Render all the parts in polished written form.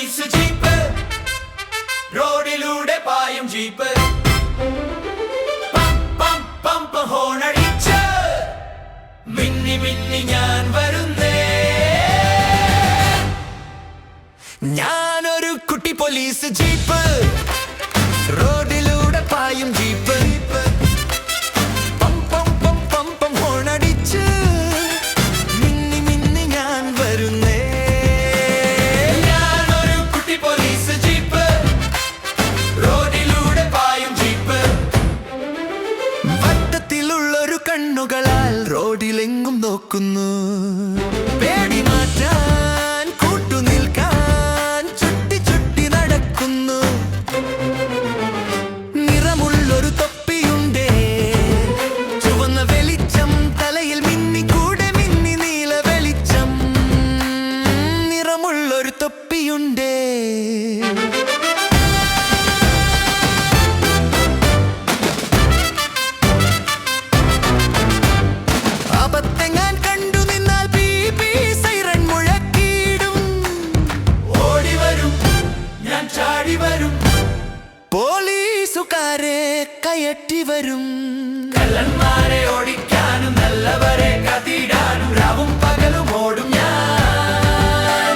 Police jeep റോഡിലൂടെ പായും jeep pump ഹോണടിച്ച് മിന്നി മിന്നി ഞാൻ വരുന്നേ. ഞാനൊരു കുട്ടി പോലീസ് ജീപ്പ് റോഡിലൂടെ പായും ജീപ്പ് പമ്പം ഹോണടിച്ച് മിന്നി മിന്നി ഞാൻ വരുന്നേ. ഞാനൊരു കുട്ടി പോലീസ് ജീപ്പ് റോഡിലൂടെ പായും ജീപ്പ് വട്ടത്തിലുള്ളൊരു കണ്ണുകളാൽ റോഡിലെങ്ങും നോക്കുന്നു. പേടി മാറ്റാൻ കൂട്ടുനിൽക്കാൻ ചുറ്റി ചുറ്റി നടക്കുന്നു. നിറമുള്ളൊരു തൊപ്പിയുണ്ടേ, ചുവന്ന വെളിച്ചം തലയിൽ മിന്നി കൂടെ മിന്നി നീല വെളിച്ചം. നിറമുള്ളൊരു തൊപ്പിയുണ്ടേ. ആപത്തെങ്ങാൻ കണ്ടു നിന്നാൽ ബീബി സൈറൺ മുഴക്കിയിടും. ഓടി വരും ഞാൻ ചാടി വരും, പോലീസുകാരെ കയറ്റി വരും. കള്ളന്മാരെ ഓടിക്കാനും നല്ലവരെ കത്തിയിടാനും രാവും പകലും ഓടും ഞാൻ.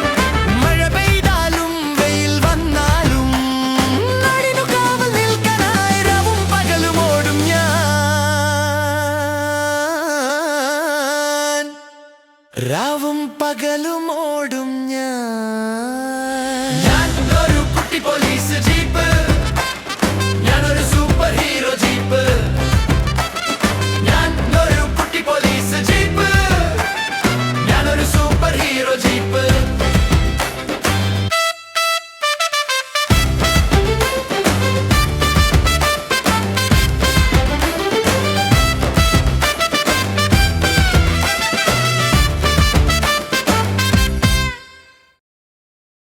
മഴ പെയ്താലും വെയിൽ വന്നാലും നാടിനു കാവൽ നിൽക്കാനായി രാവും പകലും ഓടും ഞാൻ. രാവും പകലും ഓടും ഞാൻ. ഒരു കുട്ടി പോലീസ്